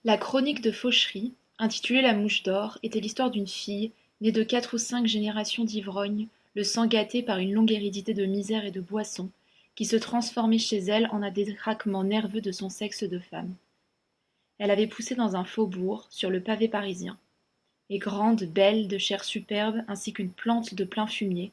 La chronique de Fauchery, intitulée La Mouche d'or, était l'histoire d'une fille, née de 4 ou 5 générations d'ivrognes, le sang gâté par une longue hérédité de misère et de boisson, qui se transformait chez elle en un détraquement nerveux de son sexe de femme. Elle avait poussé dans un faubourg, sur le pavé parisien. Et grande, belle, de chair superbe, ainsi qu'une plante de plein fumier,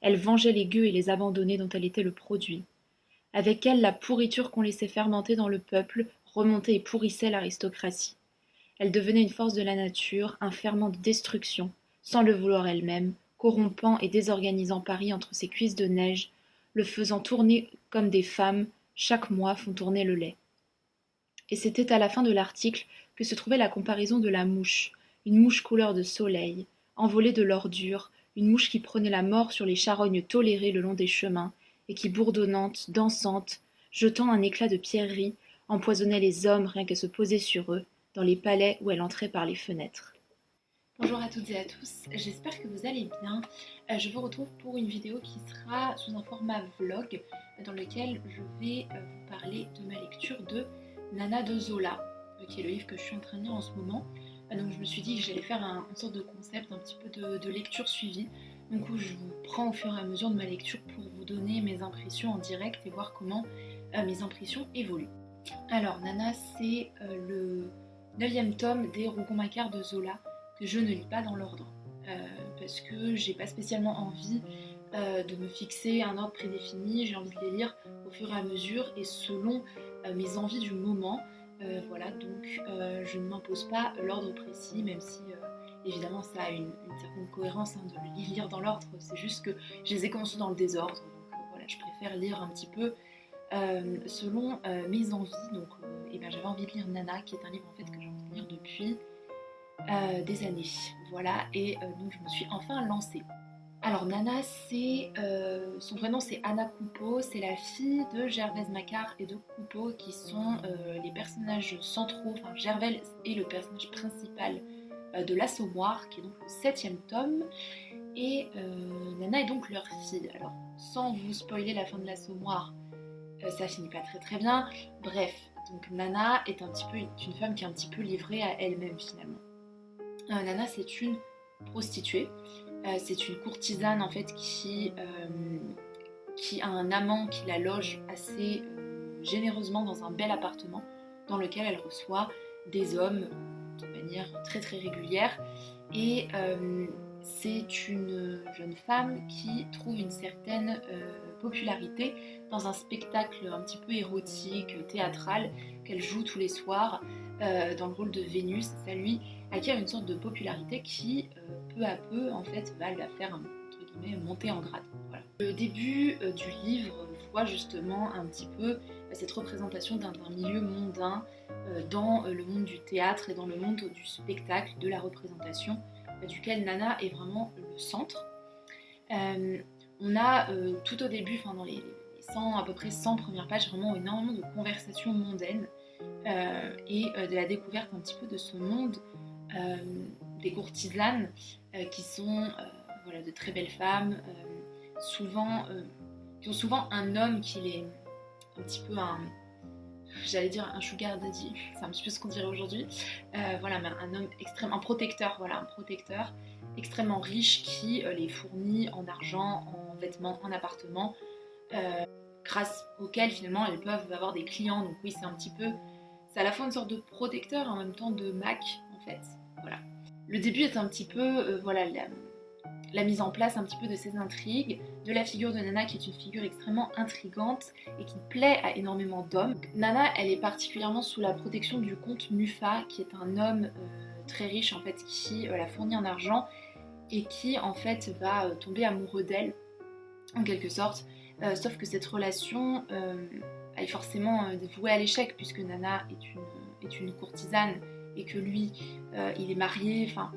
elle vengeait les gueux et les abandonnés dont elle était le produit. Avec elle, la pourriture qu'on laissait fermenter dans le peuple remontait et pourrissait l'aristocratie. Elle devenait une force de la nature, un ferment de destruction, sans le vouloir elle-même, corrompant et désorganisant Paris entre ses cuisses de neige, le faisant tourner comme des femmes, chaque mois, font tourner le lait. Et c'était à la fin de l'article que se trouvait la comparaison de la mouche, une mouche couleur de soleil, envolée de l'ordure, une mouche qui prenait la mort sur les charognes tolérées le long des chemins, et qui, bourdonnante, dansante, jetant un éclat de pierreries, empoisonnait les hommes rien qu'à se poser sur eux, dans les palais où elle entrait par les fenêtres. Bonjour à toutes et à tous, j'espère que vous allez bien. Je vous retrouve pour une vidéo qui sera sous un format vlog dans lequel je vais vous parler de ma lecture de Nana de Zola, qui est le livre que je suis en train de lire en ce moment. Donc je me suis dit que j'allais faire une sorte de concept, un petit peu de lecture suivie, donc où je vous prends au fur et à mesure de ma lecture pour vous donner mes impressions en direct et voir comment mes impressions évoluent. Alors Nana, c'est le 9e tome des Rougon-Macquart de Zola que je ne lis pas dans l'ordre parce que j'ai pas spécialement envie de me fixer un ordre prédéfini, j'ai envie de les lire au fur et à mesure et selon mes envies du moment. Voilà, donc je ne m'impose pas l'ordre précis, même si évidemment ça a une certaine cohérence de les lire dans l'ordre, c'est juste que je les ai commencés dans le désordre, donc voilà, je préfère lire un petit peu selon mes envies. Donc j'avais envie de lire Nana, qui est un livre en fait que j'ai envie de lire depuis des années. Voilà, et donc je me suis enfin lancée. Alors Nana, son vrai nom c'est Anna Coupeau, c'est la fille de Gervaise Macquart et de Coupeau qui sont les personnages centraux, enfin Gervaise est le personnage principal de l'Assommoir, qui est donc le 7e tome, et Nana est donc leur fille. Alors sans vous spoiler la fin de l'Assommoir, ça finit pas très très bien. Bref, donc Nana est un petit peu une femme qui est un petit peu livrée à elle-même finalement. Nana, c'est une prostituée, c'est une courtisane en fait qui a un amant qui la loge assez généreusement dans un bel appartement dans lequel elle reçoit des hommes de manière très très régulière. Et c'est une jeune femme qui trouve une certaine popularité dans un spectacle un petit peu érotique, théâtral, qu'elle joue tous les soirs dans le rôle de Vénus. Ça lui acquiert une sorte de popularité qui, peu à peu, en fait, va la faire, entre guillemets, monter en grade. Voilà. Le début du livre voit justement un petit peu cette représentation d'un milieu mondain dans le monde du théâtre et dans le monde du spectacle, de la représentation, duquel Nana est vraiment le centre. On a tout au début, dans les à peu près 100 premières pages, vraiment énormément de conversations mondaines et de la découverte un petit peu de ce monde des courtisanes qui sont voilà, de très belles femmes, qui ont souvent un homme qui est un petit peu j'allais dire un sugar daddy, c'est un petit peu ce qu'on dirait aujourd'hui, voilà, mais un homme extrêmement, un protecteur extrêmement riche qui les fournit en argent, en vêtements, en appartements, grâce auquel finalement elles peuvent avoir des clients. Donc oui, c'est à la fois une sorte de protecteur et en même temps de Mac en fait. Voilà. Le début est un petit peu voilà, la mise en place un petit peu de ces intrigues, de la figure de Nana qui est une figure extrêmement intrigante et qui plaît à énormément d'hommes. Nana, elle est particulièrement sous la protection du comte Muffat, qui est un homme très riche en fait, qui la fournit en argent et qui en fait va tomber amoureux d'elle en quelque sorte, sauf que cette relation est forcément vouée à l'échec puisque Nana est une courtisane et que lui il est marié, enfin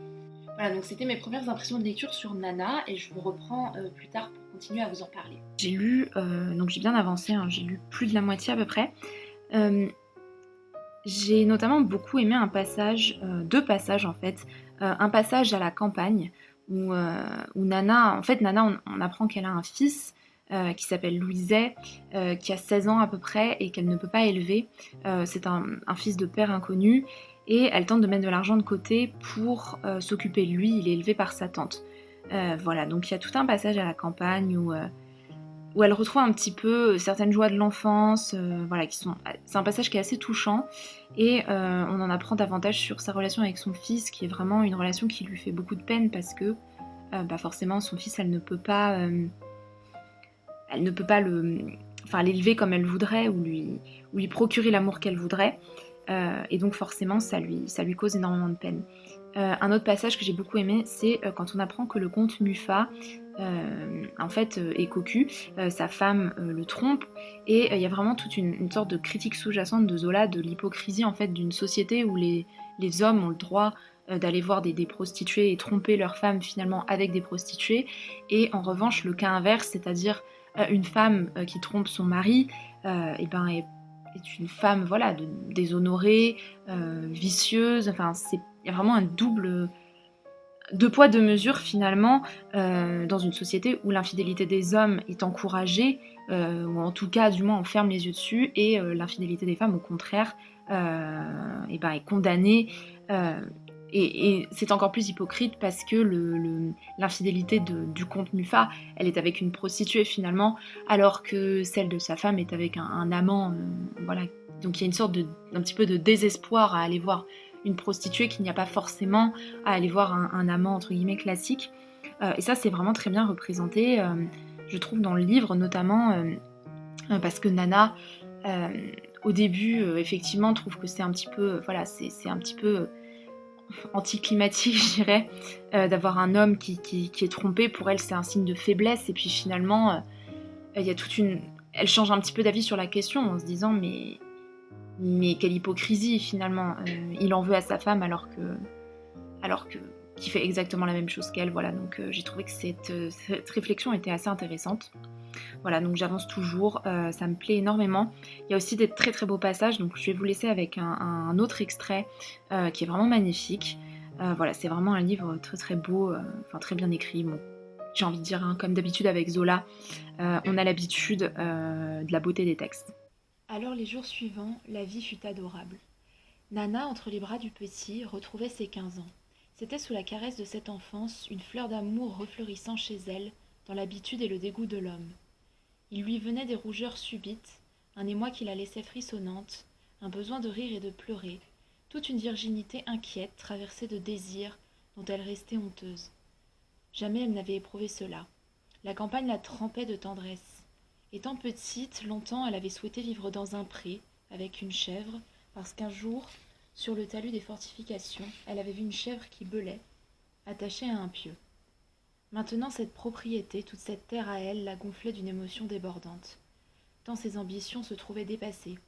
voilà, donc c'était mes premières impressions de lecture sur Nana et je vous reprends plus tard pour continuer à vous en parler. J'ai lu, donc j'ai bien avancé, hein, j'ai lu plus de la moitié à peu près. J'ai notamment beaucoup aimé un passage, deux passages en fait. Un passage à la campagne où Nana, en fait Nana on apprend qu'elle a un fils qui s'appelle Louiset, qui a 16 ans à peu près et qu'elle ne peut pas élever. C'est un fils de père inconnu et elle tente de mettre de l'argent de côté pour s'occuper de lui. Il est élevé par sa tante. Voilà, donc il y a tout un passage à la campagne où elle retrouve un petit peu certaines joies de l'enfance, voilà, c'est un passage qui est assez touchant, et on en apprend davantage sur sa relation avec son fils, qui est vraiment une relation qui lui fait beaucoup de peine, parce que forcément son fils, elle ne peut pas l'élever comme elle voudrait, ou lui procurer l'amour qu'elle voudrait, et donc forcément ça lui cause énormément de peine. Un autre passage que j'ai beaucoup aimé, c'est quand on apprend que le comte Muffat en fait est cocu, sa femme le trompe, et il y a vraiment toute une sorte de critique sous-jacente de Zola de l'hypocrisie en fait d'une société où les hommes ont le droit d'aller voir des prostituées et tromper leurs femmes finalement avec des prostituées, et en revanche le cas inverse, c'est-à-dire une femme qui trompe son mari, et ben est une femme voilà déshonorée, vicieuse, enfin il y a vraiment un double deux poids deux mesures finalement, dans une société où l'infidélité des hommes est encouragée, ou en tout cas du moins on ferme les yeux dessus, et l'infidélité des femmes au contraire est condamnée, et c'est encore plus hypocrite parce que l'infidélité du comte Muffat, elle est avec une prostituée finalement, alors que celle de sa femme est avec un amant, voilà. Donc il y a une sorte un petit peu de désespoir à aller voir une prostituée qu'il n'y a pas forcément à aller voir un amant entre guillemets classique. Et ça c'est vraiment très bien représenté, je trouve, dans le livre, notamment parce que Nana, euh, au début, effectivement, trouve que c'est un petit peu, voilà, c'est un petit peu anticlimatique, je dirais, d'avoir un homme qui est trompé. Pour elle, c'est un signe de faiblesse. Et puis finalement, il y a elle change un petit peu d'avis sur la question en se disant mais quelle hypocrisie finalement. Il en veut à sa femme alors que qui fait exactement la même chose qu'elle. Voilà, donc j'ai trouvé que cette réflexion était assez intéressante. Voilà, donc j'avance toujours, ça me plaît énormément. Il y a aussi des très très beaux passages, donc je vais vous laisser avec un autre extrait qui est vraiment magnifique. Voilà, c'est vraiment un livre très très beau, enfin très bien écrit. Bon, j'ai envie de dire, hein, comme d'habitude avec Zola, on a l'habitude de la beauté des textes. Alors les jours suivants, la vie fut adorable. Nana, entre les bras du petit, retrouvait ses 15 ans. C'était sous la caresse de cette enfance une fleur d'amour refleurissant chez elle, dans l'habitude et le dégoût de l'homme. Il lui venait des rougeurs subites, un émoi qui la laissait frissonnante, un besoin de rire et de pleurer, toute une virginité inquiète traversée de désirs dont elle restait honteuse. Jamais elle n'avait éprouvé cela. La campagne la trempait de tendresse. Étant petite, longtemps elle avait souhaité vivre dans un pré, avec une chèvre, parce qu'un jour, sur le talus des fortifications, elle avait vu une chèvre qui belait, attachée à un pieu. Maintenant cette propriété, toute cette terre à elle, la gonflait d'une émotion débordante, tant ses ambitions se trouvaient dépassées.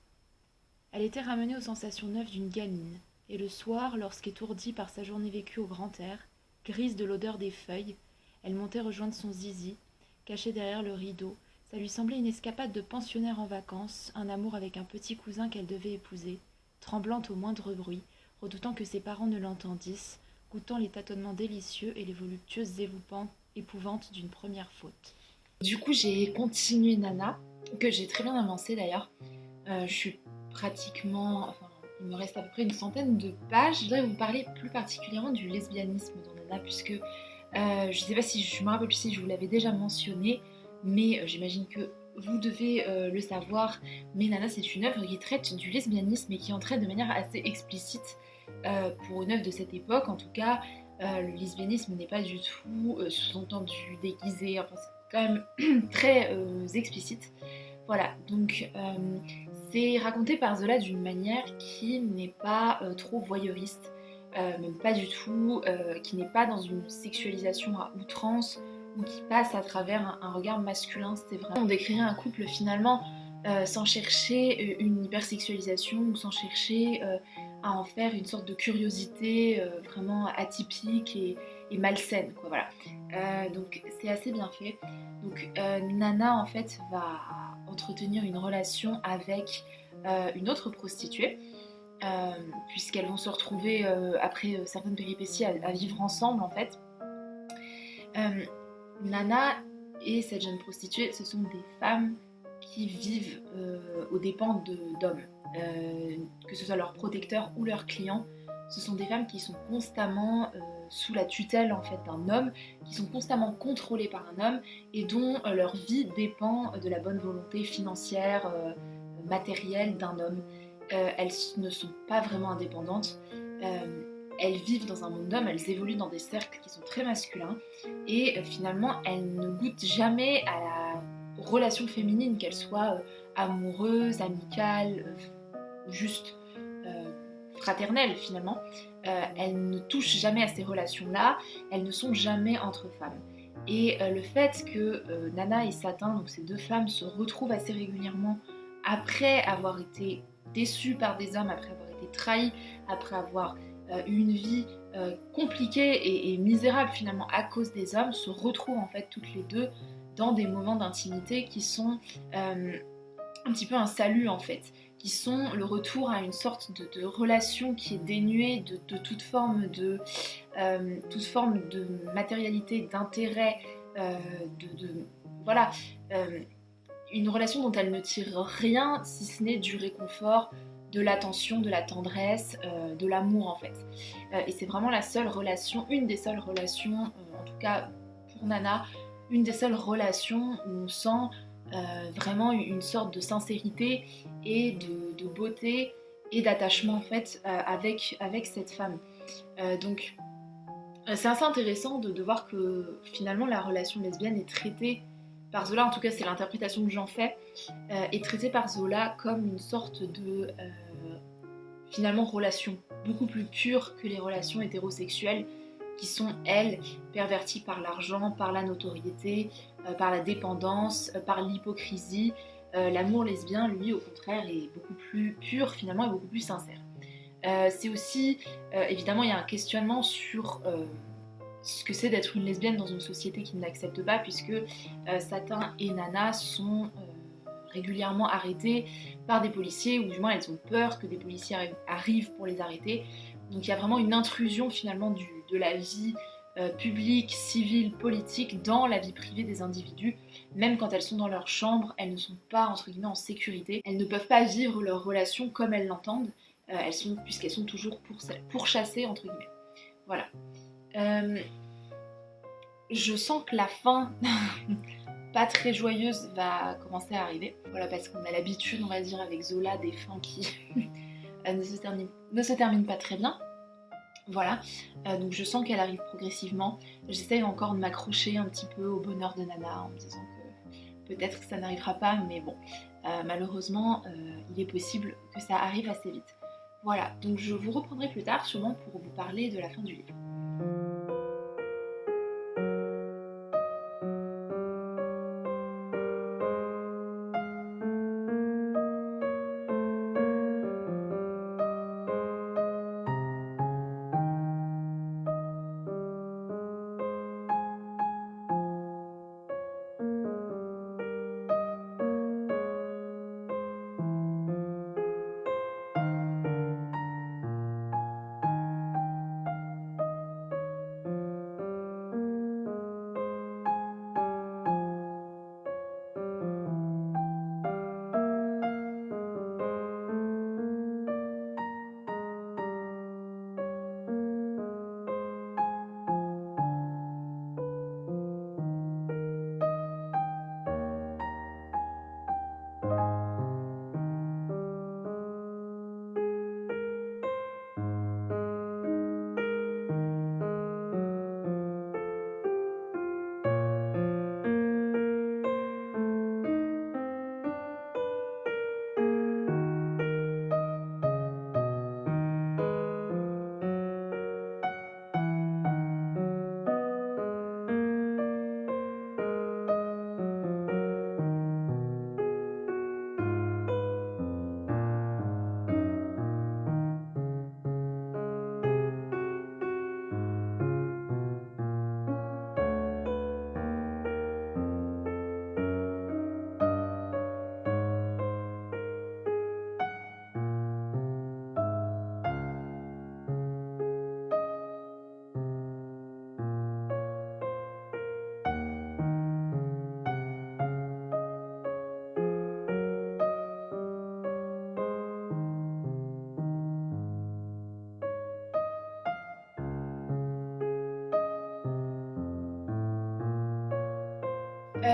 Elle était ramenée aux sensations neuves d'une gamine, et le soir, lorsqu'étourdie par sa journée vécue au grand air, grise de l'odeur des feuilles, elle montait rejoindre son zizi, caché derrière le rideau. Ça lui semblait une escapade de pensionnaire en vacances, un amour avec un petit cousin qu'elle devait épouser, tremblante au moindre bruit, redoutant que ses parents ne l'entendissent, goûtant les tâtonnements délicieux et les voluptueuses épouvantes d'une première faute. Du coup, j'ai continué Nana, que j'ai très bien avancé d'ailleurs. Je suis pratiquement... Enfin, il me reste à peu près une centaine de pages. Je voudrais vous parler plus particulièrement du lesbianisme dans Nana, puisque je ne sais pas si je me rappelle plus si je vous l'avais déjà mentionné, mais j'imagine que vous devez le savoir. Mais Nana, c'est une œuvre qui traite du lesbianisme et qui en traite de manière assez explicite pour une œuvre de cette époque. En tout cas, le lesbianisme n'est pas du tout sous-entendu, déguisé. Enfin, c'est quand même très explicite. Voilà, donc c'est raconté par Zola d'une manière qui n'est pas trop voyeuriste, même pas du tout, qui n'est pas dans une sexualisation à outrance ou qui passe à travers un regard masculin. C'est vraiment, on décrirait un couple finalement sans chercher une hypersexualisation ou sans chercher à en faire une sorte de curiosité vraiment atypique et malsaine, quoi, voilà. Donc c'est assez bien fait. Donc Nana en fait va entretenir une relation avec une autre prostituée, puisqu'elles vont se retrouver après certaines péripéties à vivre ensemble en fait. Nana et cette jeune prostituée, ce sont des femmes qui vivent aux dépens d'hommes, que ce soit leurs protecteurs ou leurs clients. ce sont des femmes qui sont constamment sous la tutelle en fait d'un homme, qui sont constamment contrôlées par un homme et dont leur vie dépend de la bonne volonté financière, matérielle d'un homme. Elles ne sont pas vraiment indépendantes. Elles vivent dans un monde d'hommes, elles évoluent dans des cercles qui sont très masculins et finalement elles ne goûtent jamais à la relation féminine, qu'elle soit amoureuse, amicale, juste fraternelle finalement. Elles ne touchent jamais à ces relations-là, elles ne sont jamais entre femmes. Et le fait que Nana et Satin, donc ces deux femmes, se retrouvent assez régulièrement après avoir été déçues par des hommes, après avoir été trahies, après avoir eu une vie compliquée et misérable finalement à cause des hommes, se retrouvent en fait toutes les deux dans des moments d'intimité qui sont un petit peu un salut en fait, qui sont le retour à une sorte de relation qui est dénuée de toute forme de matérialité, d'intérêt, voilà, une relation dont elle ne tire rien si ce n'est du réconfort, de l'attention, de la tendresse, de l'amour en fait. Et c'est vraiment la seule relation, une des seules relations, en tout cas pour Nana, une des seules relations où on sent vraiment une sorte de sincérité et de beauté et d'attachement en fait avec cette femme. Donc c'est assez intéressant de voir que finalement la relation lesbienne est traitée par Zola, en tout cas c'est l'interprétation que j'en fais, est traitée par Zola comme une sorte de finalement relation beaucoup plus pure que les relations hétérosexuelles qui sont, elles, perverties par l'argent, par la notoriété, par la dépendance, par l'hypocrisie. L'amour lesbien, lui, au contraire, est beaucoup plus pur finalement et beaucoup plus sincère. C'est aussi, évidemment, il y a un questionnement sur ce que c'est d'être une lesbienne dans une société qui ne l'accepte pas, puisque Satin et Nana sont régulièrement arrêtées par des policiers, ou du moins elles ont peur que des policiers arrivent pour les arrêter. Donc il y a vraiment une intrusion finalement de la vie publique, civile, politique dans la vie privée des individus. Même quand elles sont dans leur chambre, elles ne sont pas entre guillemets en sécurité. Elles ne peuvent pas vivre leur relation comme elles l'entendent, puisqu'elles sont toujours pourchassées entre guillemets. Voilà. Je sens que la fin pas très joyeuse va commencer à arriver. Voilà, parce qu'on a l'habitude, on va dire, avec Zola, des fins qui ne se terminent pas très bien. Voilà, donc je sens qu'elle arrive progressivement. J'essaye encore de m'accrocher un petit peu au bonheur de Nana en me disant que peut-être que ça n'arrivera pas, mais bon, malheureusement, il est possible que ça arrive assez vite. Voilà, donc je vous reprendrai plus tard, sûrement pour vous parler de la fin du livre.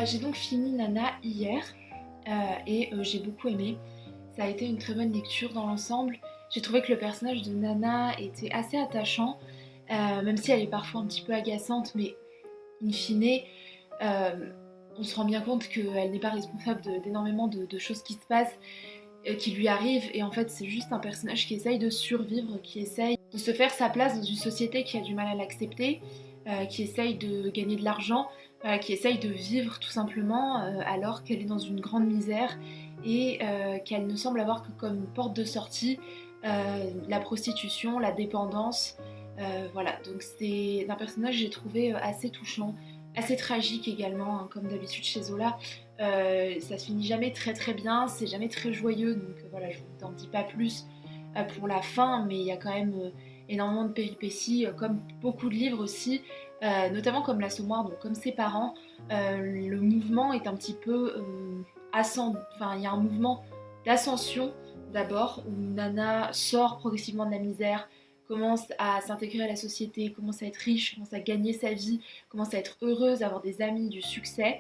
J'ai donc fini Nana hier et j'ai beaucoup aimé. Ça a été une très bonne lecture dans l'ensemble. J'ai trouvé que le personnage de Nana était assez attachant, même si elle est parfois un petit peu agaçante, mais in fine, euh, on se rend bien compte qu'elle n'est pas responsable d'énormément de choses qui se passent, qui lui arrivent, et en fait c'est juste un personnage qui essaye de survivre, qui essaye de se faire sa place dans une société qui a du mal à l'accepter, qui essaye de gagner de l'argent, qui essaye de vivre tout simplement alors qu'elle est dans une grande misère et qu'elle ne semble avoir que comme porte de sortie la prostitution, la dépendance. Voilà, donc c'est un personnage que j'ai trouvé assez touchant, assez tragique également, hein, comme d'habitude chez Zola. Ça se finit jamais très très bien, c'est jamais très joyeux, donc voilà, je vous en dis pas plus pour la fin, mais il y a quand même énormément de péripéties, comme beaucoup de livres aussi, notamment comme l'Assommoir, donc comme ses parents. Le mouvement est un petit peu enfin il y a un mouvement d'ascension d'abord, où Nana sort progressivement de la misère, commence à s'intégrer à la société, commence à être riche, commence à gagner sa vie, commence à être heureuse, à avoir des amis, du succès.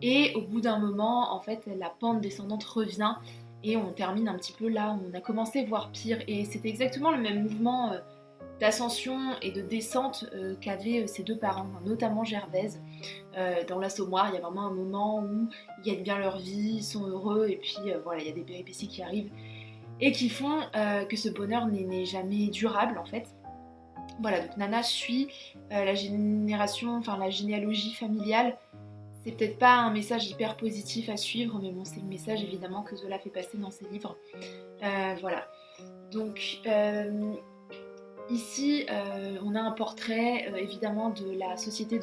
Et au bout d'un moment, en fait, la pente descendante revient et on termine un petit peu là où on a commencé, voire pire. Et c'était exactement le même mouvement d'ascension et de descente qu'avaient ses deux parents, notamment Gervaise. Dans l'Assommoir, il y a vraiment un moment où ils gagnent bien leur vie, ils sont heureux, et puis voilà, il y a des péripéties qui arrivent et qui font que ce bonheur n'est jamais durable en fait. Voilà, donc Nana suit la génération, enfin la généalogie familiale. C'est peut-être pas un message hyper positif à suivre, mais bon, c'est le message évidemment que Zola fait passer dans ses livres. Voilà. Donc ici, on a un portrait évidemment de la société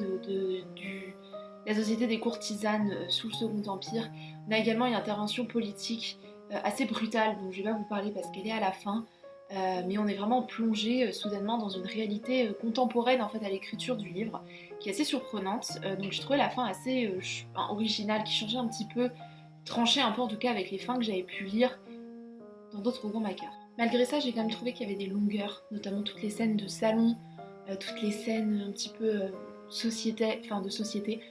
la société des courtisanes sous le Second Empire. On a également une intervention politique assez brutale, dont je vais pas vous parler parce qu'elle est à la fin. Mais on est vraiment plongé soudainement dans une réalité contemporaine en fait à l'écriture du livre, qui est assez surprenante. Donc j'ai trouvé la fin assez originale, qui changeait un petit peu, tranchait un peu en tout cas avec les fins que j'avais pu lire dans d'autres romans Macquart. Malgré ça, j'ai quand même trouvé qu'il y avait des longueurs, notamment toutes les scènes de salon, toutes les scènes un petit peu enfin de société,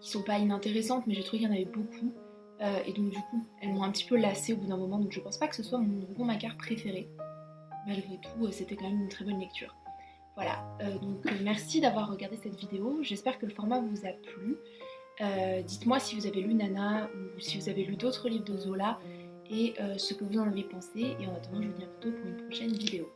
qui sont pas inintéressantes, mais j'ai trouvé qu'il y en avait beaucoup. Et donc du coup, elles m'ont un petit peu lassée au bout d'un moment, donc je pense pas que ce soit mon roman Macquart préféré. Malgré tout, c'était quand même une très bonne lecture. Voilà, donc merci d'avoir regardé cette vidéo, j'espère que le format vous a plu. Dites-moi si vous avez lu Nana ou si vous avez lu d'autres livres de Zola et ce que vous en avez pensé. Et en attendant, je vous dis à bientôt pour une prochaine vidéo.